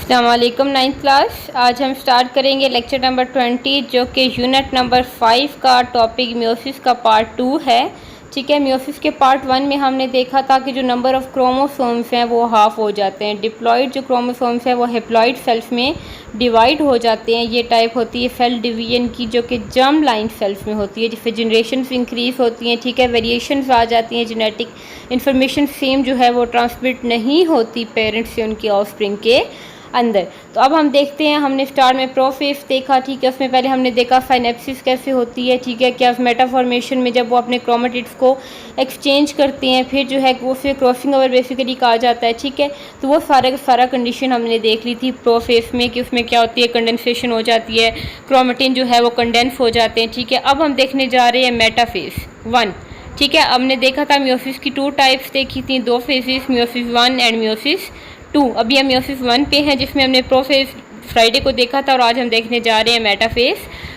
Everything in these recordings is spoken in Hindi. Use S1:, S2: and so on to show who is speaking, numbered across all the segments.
S1: अस्सलामुअलैकुम नाइन्थ क्लास। आज हम स्टार्ट करेंगे लेक्चर नंबर 20 जो कि यूनिट नंबर 5 का टॉपिक मियोसिस का पार्ट 2 है। ठीक है, मियोसिस के पार्ट 1 में हमने देखा था कि जो नंबर ऑफ़ क्रोमोसोम्स हैं वो हाफ हो जाते हैं। डिप्लॉइड जो क्रोमोसोम्स हैं वो हैप्लॉइड सेल्स में डिवाइड हो जाते हैं। ये टाइप होती है सेल डिवीजन की जो कि जर्म लाइन सेल्स में होती है, जिससे जनरेशन इंक्रीज होती हैं। ठीक है, वेरिएशंस आ जाती हैं, जेनेटिक इन्फॉर्मेशन सेम जो है वो ट्रांसमिट नहीं होती पेरेंट्स से उनके ऑफस्प्रिंग के अंदर। तो अब हम देखते हैं, हमने स्टार्ट में प्रोफेज देखा। ठीक है, उसमें पहले हमने देखा साइनेप्सिस कैसे होती है। ठीक है, क्या मेटाफॉर्मेशन में जब वो अपने क्रोमेटिड्स को एक्सचेंज करते हैं, फिर जो है वो फिर क्रॉसिंग ओवर बेसिकली कहा जाता है। ठीक है, तो वो सारा कंडीशन हमने देख ली थी प्रोफेज में कि उसमें क्या होती है, कंडेंसेशन हो जाती है, क्रोमेटिन जो है वो कंडेंस हो जाते हैं। ठीक है, अब हम देखने जा रहे हैं मेटाफेज 1। ठीक है, हमने देखा था मियोसिस की 2 टाइप्स देखी थी, 2 फेजेस, मियोसिस 1 एंड मियोसिस 2। अभी हम मियोसिस 1 पे हैं जिसमें हमने प्रोफेज फ्राइडे को देखा था, और आज हम देखने जा रहे हैं मेटाफेज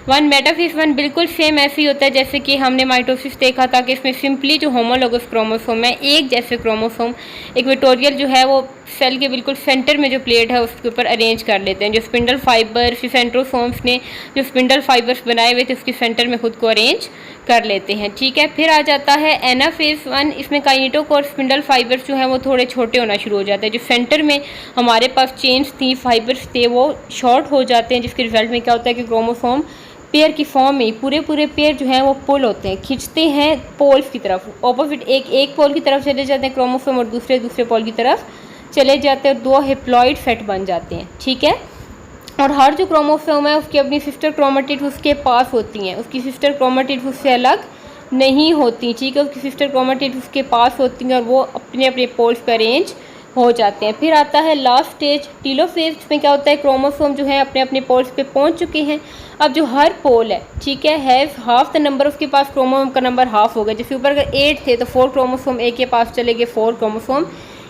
S1: 1। मेटाफेज 1 बिल्कुल सेम ऐसे ही होता है जैसे कि हमने माइटोसिस देखा था कि इसमें सिंपली जो होमोलोगस क्रोमोसोम है, एक जैसे क्रोमोसोम इक्वेटोरियल जो है वो सेल के बिल्कुल सेंटर में जो प्लेट है उसके ऊपर अरेंज कर लेते हैं। जो स्पिंडल फाइबर सेंट्रोसोम्स ने जो स्पिंडल फाइबर्स बनाए हुए थे उसके सेंटर में खुद को अरेंज कर लेते हैं। ठीक है, फिर आ जाता है एनाफेज 1। इसमें काइनेटोकोर स्पिंडल फाइबर्स जो हैं वो थोड़े छोटे होना शुरू हो जाते हैं। जो सेंटर में हमारे पास चेन्स थी, फाइबर्स थे, वो शॉर्ट हो जाते हैं, जिसके रिजल्ट में क्या होता है कि क्रोमोसोम पेयर की फॉर्म में पूरे पेयर जो हैं वो पुल होते हैं, खिंचते हैं पोल्स की तरफ। ऑपोजिट एक पोल की तरफ चले जाते हैं क्रोमोसोम और दूसरे पोल की तरफ चले जाते हैं, और 2 हैप्लॉइड सेट बन जाते हैं। ठीक है, और हर जो क्रोमोसोम है उसकी अपनी सिस्टर क्रोमेटिड्स उसके पास होती हैं, उसकी सिस्टर क्रोमेटिड्स उससे अलग नहीं होती। ठीक है, उसकी सिस्टर क्रोमेटिड्स उसके पास होती हैं और वो अपने अपने पोल्स पर अरेंज हो जाते हैं। फिर आता है लास्ट स्टेज टीलोफेज में क्या होता है, क्रोमोसोम जो है अपने अपने पोल्स पे पहुंच चुके हैं। अब जो हर पोल है, ठीक है, हैव हाफ द नंबर, उसके पास क्रोमोसोम का नंबर हाफ होगा। जैसे ऊपर अगर 8 थे तो 4 क्रोमोसोम ए के पास चले गए, 4 क्रोमोसोम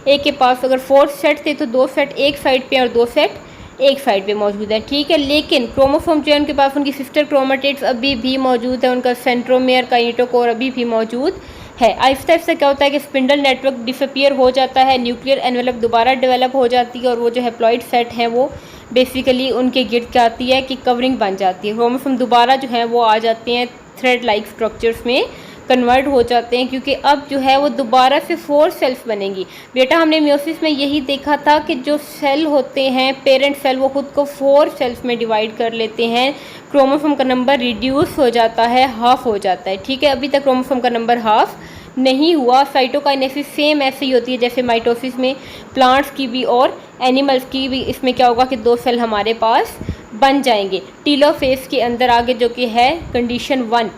S1: ए के पास। अगर 4 सेट थे तो 2 सेट एक साइड पे और 2 सेट एक साइड पे मौजूद है। ठीक है, लेकिन क्रोमोसोम जो है उनके पास उनकी सिस्टर क्रोमेटिड्स अभी भी मौजूद है, उनका सेंट्रोमेयर काइनेटोकोर अभी भी मौजूद है। आहिस्ता आहिस्ता क्या होता है कि स्पिंडल नेटवर्क डिसअपियर हो जाता है, न्यूक्लियर एनवेलप दोबारा डेवलप हो जाती है, और वो जो हैप्लॉइड सेट हैं वो बेसिकली उनके गिर्द क्या आती है कि कवरिंग बन जाती है। क्रोमोसोम दोबारा जो है वो आ जाते हैं थ्रेड लाइक स्ट्रक्चर्स में कन्वर्ट हो जाते हैं, क्योंकि अब जो है वो दोबारा से 4 सेल्स बनेंगी। बेटा हमने मियोसिस में यही देखा था कि जो सेल होते हैं पेरेंट सेल वो खुद को 4 सेल्स में डिवाइड कर लेते हैं, क्रोमोसोम का नंबर रिड्यूस हो जाता है, हाफ हो जाता है। ठीक है, अभी तक क्रोमोसोम का नंबर हाफ नहीं हुआ। साइटोकाइनेसिस सेम ऐसे ही होती है जैसे माइटोसिस में, प्लांट्स की भी और एनिमल्स की भी। इसमें क्या होगा कि 2 सेल हमारे पास बन जाएंगे टीलोफेज के अंदर आगे, जो कि है कंडीशन 1।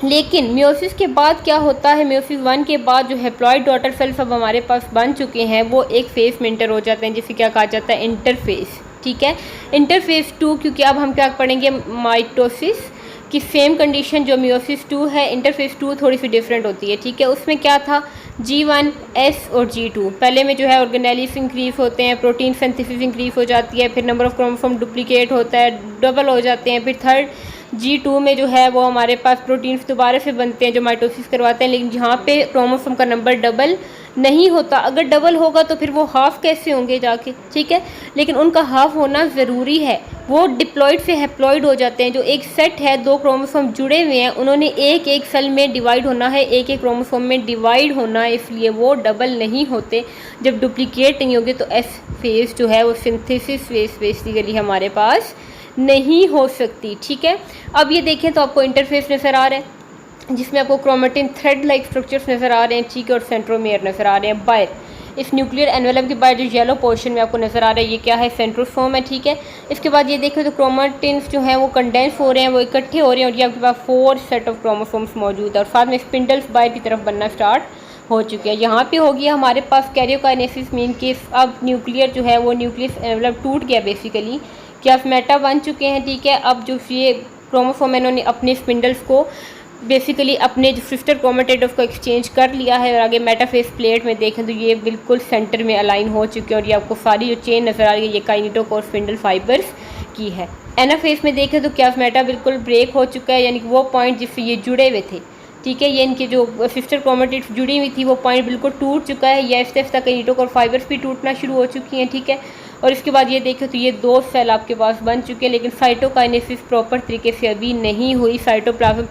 S1: लेकिन मियोसिस के बाद क्या होता है, मियोसिस 1 के बाद जो हैप्लॉइड डॉटर सेल्स अब हमारे पास बन चुके हैं वो एक फेज में इंटर हो जाते हैं, जिसे क्या कहा जाता है, इंटरफेज। ठीक है, इंटरफेज 2, क्योंकि अब हम क्या पढ़ेंगे माइटोसिस की सेम कंडीशन जो मियोसिस 2 है, इंटरफेज 2 थोड़ी सी डिफरेंट होती है। ठीक है, उसमें क्या था, G1, S और G2 पहले में जो है ऑर्गेनेलिस इंक्रीज होते हैं, प्रोटीन सिंथेसिस इंक्रीज हो जाती है, फिर नंबर ऑफ क्रोमोसोम डुप्लीकेट होता है, डबल हो जाते हैं। फिर थर्ड G2 में जो है वो हमारे पास प्रोटीन्स दोबारा से बनते हैं जो माइटोसिस करवाते हैं, लेकिन जहाँ पे क्रोमोसोम का नंबर डबल नहीं होता। अगर डबल होगा तो फिर वो हाफ कैसे होंगे जाके। ठीक है, लेकिन उनका हाफ होना ज़रूरी है, वो डिप्लॉइड से हैप्लॉइड हो जाते हैं। जो एक सेट है, 2 क्रोमोसोम जुड़े हुए हैं, उन्होंने एक एक सेल में डिवाइड होना है, एक एक क्रोमोसोम में डिवाइड होना है, इसलिए वो डबल नहीं होते। जब डुप्लीकेट नहीं होंगे तो एस फेज जो है वो सिंथेसिस फेज बेसिकली हमारे पास नहीं हो सकती। ठीक है, अब ये देखें तो आपको इंटरफेस नज़र आ रहा है जिसमें आपको क्रोमेटिन थ्रेड लाइक स्ट्रक्चर्स नज़र आ रहे हैं। ठीक है, और सेंट्रोमेयर नज़र आ रहे हैं। बाहर इस न्यूक्लियर एनवेलप के बाहर जो येलो पोर्शन में आपको नज़र आ रहा है, ये क्या है, सेंट्रोसोम है। ठीक है, इसके बाद ये देखें तो क्रोमेटिन्स जो हैं वो कंडेंस हो रहे हैं, वो इकट्ठे हो रहे हैं, और ये आपके पास 4 सेट ऑफ क्रोमोसोम्स मौजूद है, और साथ में स्पिंडल्स बाहर की तरफ बनना स्टार्ट हो चुके हैं। यहाँ पे हो गया हमारे पास कैरियोकाइनेसिस, मीन कि अब न्यूक्लियर जो है वो न्यूक्लियस एनवेलप टूट गया बेसिकली, कि अब मेटा बन चुके हैं। ठीक है, अब जो ये क्रोमोसोम इन्होंने अपने स्पिंडल्स को बेसिकली अपने जो सिस्टर क्रोमेटिड्स को एक्सचेंज कर लिया है, और आगे मेटाफेज प्लेट में देखें तो ये बिल्कुल सेंटर में अलाइन हो चुके हैं, और ये आपको सारी जो चेन नज़र आ रही है ये काइनेटोकोर स्पिंडल फाइबर्स की है। एनाफेज में देखें तो क्या मेटा बिल्कुल ब्रेक हो चुका है, यानी कि वो पॉइंट जिससे ये जुड़े हुए थे, ठीक है, ये इनकी जो सिस्टर क्रोमेटिड्स जुड़ी हुई थी वो पॉइंट बिल्कुल टूट चुका है, या आहिस्ता आहिस्ता काइनेटोकोर फाइबर्स भी टूटना शुरू हो चुकी हैं। ठीक है, और इसके बाद ये देखें तो ये 2 सेल आपके पास बन चुके हैं, लेकिन साइटोकाइनेसिस प्रॉपर तरीके से अभी नहीं हुई, साइटोप्लाज्म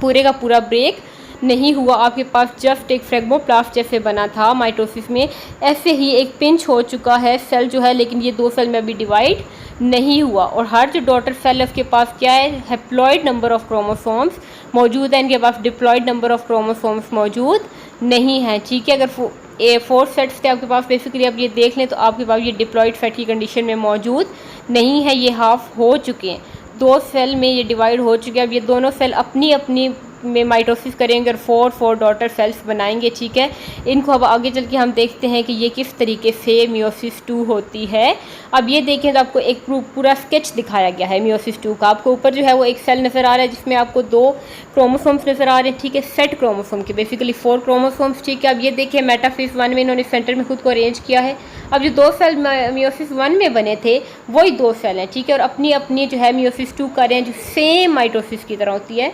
S1: पूरे का पूरा ब्रेक नहीं हुआ। आपके पास जस्ट एक फ्रेगमोप्लास्ट जैसे बना था माइटोसिस में, ऐसे ही एक पिंच हो चुका है सेल जो है, लेकिन ये 2 सेल में अभी डिवाइड नहीं हुआ। और हर जो डॉटर सेल है उसके पास क्या है, हैप्लॉइड नंबर ऑफ क्रोमोसोम्स मौजूद है, इनके पास डिप्लॉइड नंबर ऑफ क्रोमोसोम्स मौजूद नहीं है। ठीक है, अगर 4 सेट्स थे आपके पास, बेसिकली आप ये देख लें तो आपके पास ये डिप्लॉइड सेट की कंडीशन में मौजूद नहीं है, ये हाफ हो चुके हैं, 2 सेल में ये डिवाइड हो चुके हैं। अब ये दोनों सेल अपनी अपनी में माइटोसिस करेंगे और 4 डॉटर सेल्स बनाएंगे। ठीक है, इनको अब आगे चल के हम देखते हैं कि ये किस तरीके से मियोसिस 2 होती है। अब ये देखें तो आपको एक पूरा स्केच दिखाया गया है मियोसिस 2 का। आपको ऊपर जो है वो एक सेल नज़र आ रहा है जिसमें आपको 2 क्रोमोसोम्स नज़र आ रहे हैं। ठीक है, सेट क्रोमोसोम के, बेसिकली 4 क्रोमोसोम्स। ठीक है, अब ये देखिए मेटाफेज 1 में इन्होंने सेंटर में खुद को अरेंज किया है। अब जो 2 सेल मियोसिस 1 में बने थे वही 2 सेल हैं। ठीक है, और अपनी अपनी जो है मियोसिस 2 कर रहे हैं, जो सेम माइटोसिस की तरह होती है।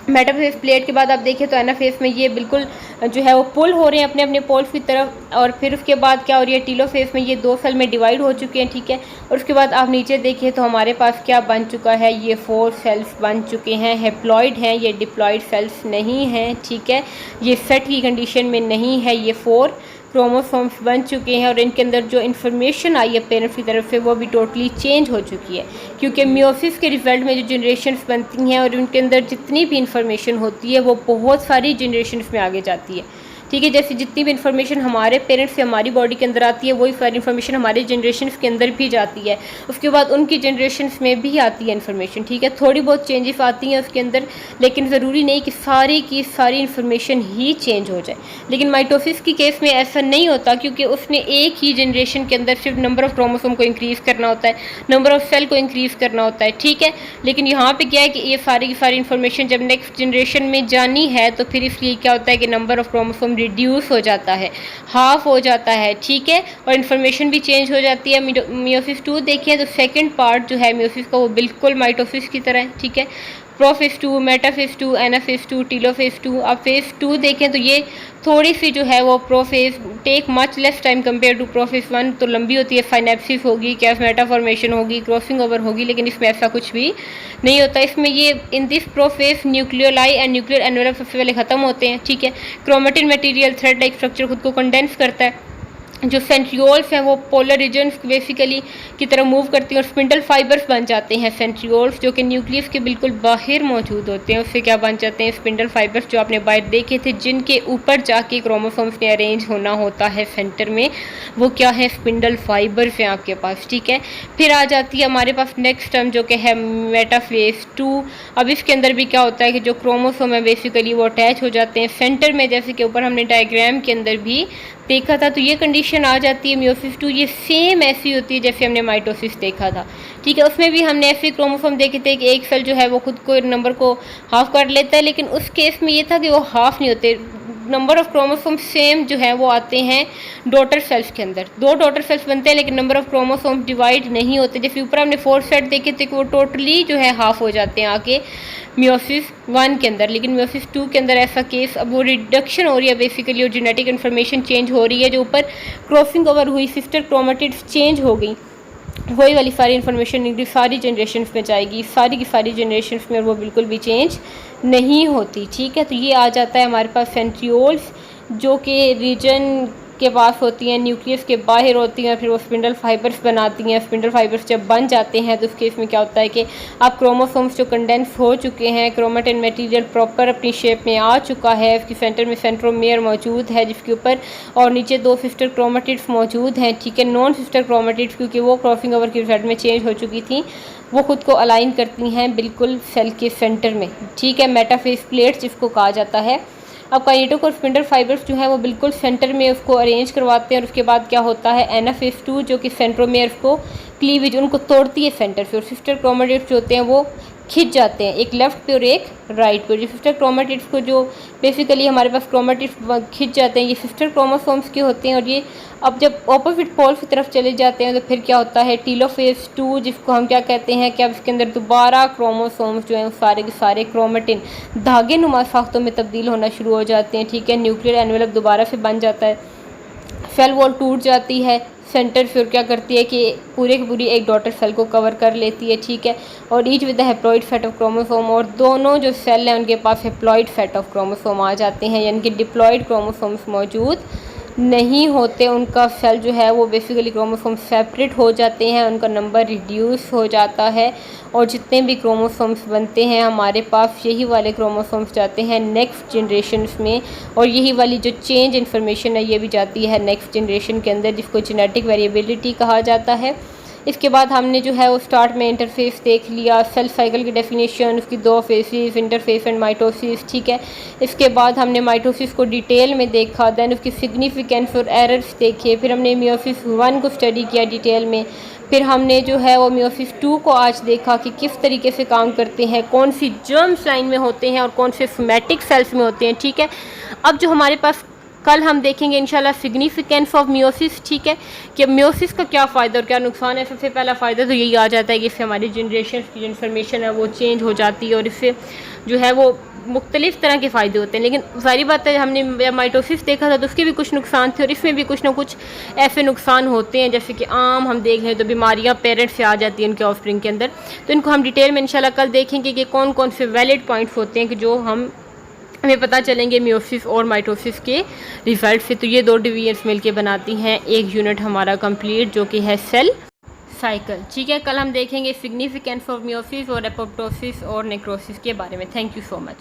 S1: मेटाफेज प्लेट के बाद आप देखें तो एनाफेज में ये बिल्कुल जो है वो पुल हो रहे हैं अपने अपने पोल्स की तरफ, और फिर उसके बाद क्या हो रही है, टीलोफेज में ये 2 सेल में डिवाइड हो चुके हैं। ठीक है, और उसके बाद आप नीचे देखिए तो हमारे पास क्या बन चुका है, ये 4 सेल्स बन चुके हैं, हैप्लॉइड हैं, ये डिप्लॉइड सेल्स नहीं हैं। ठीक है, ये सेट की कंडीशन में नहीं है, ये 4 क्रोमोसोम्स बन चुके हैं, और इनके अंदर जो इन्फॉर्मेशन आई है पेरेंट्स की तरफ से वो भी टोटली चेंज हो चुकी है, क्योंकि मियोसिस के रिजल्ट में जो जनरेशन्स बनती हैं और उनके अंदर जितनी भी इंफॉर्मेशन होती है वो बहुत सारी जनरेशन्स में आगे जाती है। ठीक है, जैसे जितनी भी इन्फॉर्मेशन हमारे पेरेंट्स से हमारी बॉडी के अंदर आती है वही सारी इन्फॉर्मेशन हमारे जनरेशन्स के अंदर भी जाती है, उसके बाद उनकी जनरेशन्स में भी आती है इन्फॉर्मेशन। ठीक है, थोड़ी बहुत चेंजेस आती हैं उसके अंदर, लेकिन ज़रूरी नहीं कि सारी की सारी इन्फॉर्मेशन ही चेंज हो जाए। लेकिन माइटोसिस की केस में ऐसा नहीं होता, क्योंकि उसने एक ही जनरेशन के अंदर सिर्फ नंबर ऑफ क्रोमोसोम को इंक्रीज़ करना होता है, नंबर ऑफ सेल को इंक्रीज़ करना होता है। ठीक है, लेकिन यहाँ पर क्या है कि ये सारी की सारी इन्फॉर्मेशन जब नेक्स्ट जनरेशन में जानी है तो फिर इसलिए क्या होता है कि नंबर ऑफ क्रोमोसोम रिड्यूस हो जाता है, हाफ हो जाता है। ठीक है, और इन्फॉर्मेशन भी चेंज हो जाती है। मियोसिस 2 देखें तो सेकंड पार्ट जो है मियोसिस का वो बिल्कुल माइटोसिस की तरह है। ठीक है, प्रोफेज 2, मेटाफेज 2, एनाफेज 2, टीलोफेज 2। अब फेज 2 देखें तो ये थोड़ी सी जो है वो prophase take much less time compare to prophase 1, तो लंबी होती है, फाइनेप्सिस होगी, कैसमेटा फॉर्मेशन होगी, क्रॉसिंग ओवर होगी, लेकिन इसमें ऐसा कुछ भी नहीं होता। इसमें ये in this prophase nucleoli and nuclear envelope सबसे पहले ख़त्म होते हैं। ठीक है, chromatin material thread like structure खुद को कंडेंस करता है, जो सेंट्रियोल्स हैं वो पोलर रीजन्स बेसिकली की तरह मूव करती हैं और स्पिंडल फाइबर्स बन जाते हैं सेंट्रियोल्स, जो कि न्यूक्लियस के बिल्कुल बाहर मौजूद होते हैं। उससे क्या बन जाते हैं, स्पिंडल फाइबर्स, जो आपने बाहर देखे थे, जिनके ऊपर जाके क्रोमोसोम्स ने अरेंज होना होता है सेंटर में, वो क्या है, स्पिंडल फाइबर्स हैं आपके पास। ठीक है, फिर आ जाती है हमारे पास नेक्स्ट टर्म जो कि है मेटाफेज 2। अब इसके अंदर भी क्या होता है कि जो क्रोमोसोम है बेसिकली वो अटैच हो जाते हैं सेंटर में, जैसे कि ऊपर हमने डायग्राम के अंदर भी देखा था। तो ये कंडीशन आ जाती है मियोसिस 2, ये सेम ऐसी होती है जैसे हमने माइटोसिस देखा था। ठीक है, उसमें भी हमने ऐसे क्रोमोसोम देखे थे कि एक सेल जो है वो खुद को नंबर को हाफ कर लेता है, लेकिन उस केस में ये था कि वो हाफ नहीं होते, नंबर ऑफ क्रोमोसोम सेम जो है वो आते हैं डॉटर सेल्स के अंदर, 2 डॉटर सेल्स बनते हैं, लेकिन नंबर ऑफ क्रोमोसोम डिवाइड नहीं होते। जैसे ऊपर हमने 4 सेट देखे थे कि वो टोटली जो है हाफ हो जाते हैं आके मियोसिस 1 के अंदर, लेकिन मियोसिस 2 के अंदर ऐसा केस, अब वो रिडक्शन हो रही है बेसिकली, और जेनेटिक इन्फॉर्मेशन चेंज हो रही है, जो ऊपर क्रॉसिंग ओवर हुई सिस्टर क्रोमेटिड्स चेंज हो गई, वही वाली सारी इन्फॉर्मेशन सारी जनरेशन्स में जाएगी, सारी की सारी जनरेशन्स में, और वो बिल्कुल भी चेंज नहीं होती। ठीक है, तो ये आ जाता है हमारे पास सेंट्रियोल्स, जो कि रीजन के पास होती हैं, न्यूक्लियस के बाहर होती हैं, फिर वो स्पिंडल फाइबर्स बनाती हैं। स्पिंडल फाइबर्स जब बन जाते हैं तो उस केस में क्या होता है कि आप क्रोमोसोम्स जो कंडेंस हो चुके हैं, क्रोमेटिन मटेरियल प्रॉपर अपनी शेप में आ चुका है, उसके सेंटर में सेंट्रोमियर मौजूद है जिसके ऊपर, और नीचे 2 सिस्टर क्रोमेटिड्स मौजूद हैं। ठीक है, नॉन सिस्टर क्रोमेटिड्स क्योंकि वो क्रॉसिंग ओवर के रिजल्ट में चेंज हो चुकी थी, वो खुद को अलाइन करती हैं बिल्कुल सेल के सेंटर में। ठीक है, मेटाफेज प्लेट्स जिसको कहा जाता है। अब काइनेटोक और स्पिंडल फाइबर्स जो है वो बिल्कुल सेंटर में उसको अरेंज करवाते हैं, और उसके बाद क्या होता है, एनाफेज 2 जो कि सेंट्रोमियर्स को क्लीवेज उनको तोड़ती है सेंटर से, और सिस्टर क्रोमेटिड्स जो होते हैं वो खिंच जाते हैं, एक लेफ्ट पे और एक राइट पे। जो सिस्टर क्रोमेटिड्स को जो बेसिकली हमारे पास क्रोमेटिड्स खिंच जाते हैं, ये सिस्टर क्रोमोसोम्स के होते हैं, और ये अब जब ऑपोजिट पोल्स की तरफ चले जाते हैं तो फिर क्या होता है, टीलोफेज 2 जिसको हम क्या कहते हैं कि अब इसके अंदर दोबारा क्रोमोसोम्स जो हैं सारे के सारे क्रोमेटिन धागे नुमा साख्तों में तब्दील होना शुरू हो जाते हैं। ठीक है, न्यूक्लियर एनवेलप दोबारा से बन जाता है, सेल वॉल टूट जाती है, सेंटर फिर क्या करती है कि पूरे की पूरी एक डॉटर सेल को कवर कर लेती है, ठीक है। और each with the haploid set of chromosome, और दोनों जो सेल हैं उनके पास हैप्लॉइड सेट ऑफ क्रोमोसोम आ जाते हैं, यानी कि डिप्लॉइड क्रोमोसोम्स मौजूद नहीं होते। उनका सेल जो है वो बेसिकली क्रोमोसोम सेपरेट हो जाते हैं, उनका नंबर रिड्यूस हो जाता है, और जितने भी क्रोमोसोम्स बनते हैं हमारे पास यही वाले क्रोमोसोम्स जाते हैं नेक्स्ट जनरेशन्स में, और यही वाली जो चेंज इन्फॉर्मेशन है ये भी जाती है नेक्स्ट जनरेशन के अंदर, जिसको जेनेटिक वेरिएबिलिटी कहा जाता है। इसके बाद हमने जो है वो स्टार्ट में इंटरफेस देख लिया, सेल साइकिल की डेफिनेशन, उसकी 2 फेसेस, इंटरफेस एंड माइटोसिस, ठीक है। इसके बाद हमने माइटोसिस को डिटेल में देखा, देन उसकी सिग्निफिकेंस और एरर्स देखे, फिर हमने मियोसिस 1 को स्टडी किया डिटेल में, फिर हमने जो है वो मियोसिस 2 को आज देखा कि किस तरीके से काम करते हैं, कौन सी जर्म्स लाइन में होते हैं और कौन से सोमैटिक सेल्स में होते हैं, ठीक है। अब जो हमारे पास कल हम देखेंगे इंशाल्लाह सिग्निफिकेंस ऑफ मियोसिस, ठीक है, कि मियोसिस का क्या फ़ायदा और क्या नुकसान है। सबसे पहला फ़ायदा तो यही आ जाता है कि इससे हमारी जनरेशन की जो इन्फॉर्मेशन है वो चेंज हो जाती है, और इससे जो है वो मुख्तलिफ़ तरह के फ़ायदे होते हैं। लेकिन सारी बात है, हमने माइटोसिस देखा था तो उसके भी कुछ नुकसान थे, और इसमें भी कुछ ना कुछ ऐसे नुकसान होते हैं, जैसे कि आम हम देख लें तो बीमारियाँ पेरेंट्स से आ जाती हैं उनके ऑफस्प्रिंग के अंदर। तो इनको हम डिटेल में इंशाल्लाह कल देखेंगे कि कौन कौन से वैलिड पॉइंट्स होते हैं कि जो हमें पता चलेंगे मियोसिस और माइटोसिस के रिजल्ट से। तो ये 2 डिवीजन्स मिलके बनाती हैं एक यूनिट हमारा कंप्लीट, जो कि है सेल साइकिल, ठीक है। कल हम देखेंगे सिग्निफिकेंस ऑफ मियोसिस और एपोप्टोसिस और नेक्रोसिस के बारे में। Thank you so much.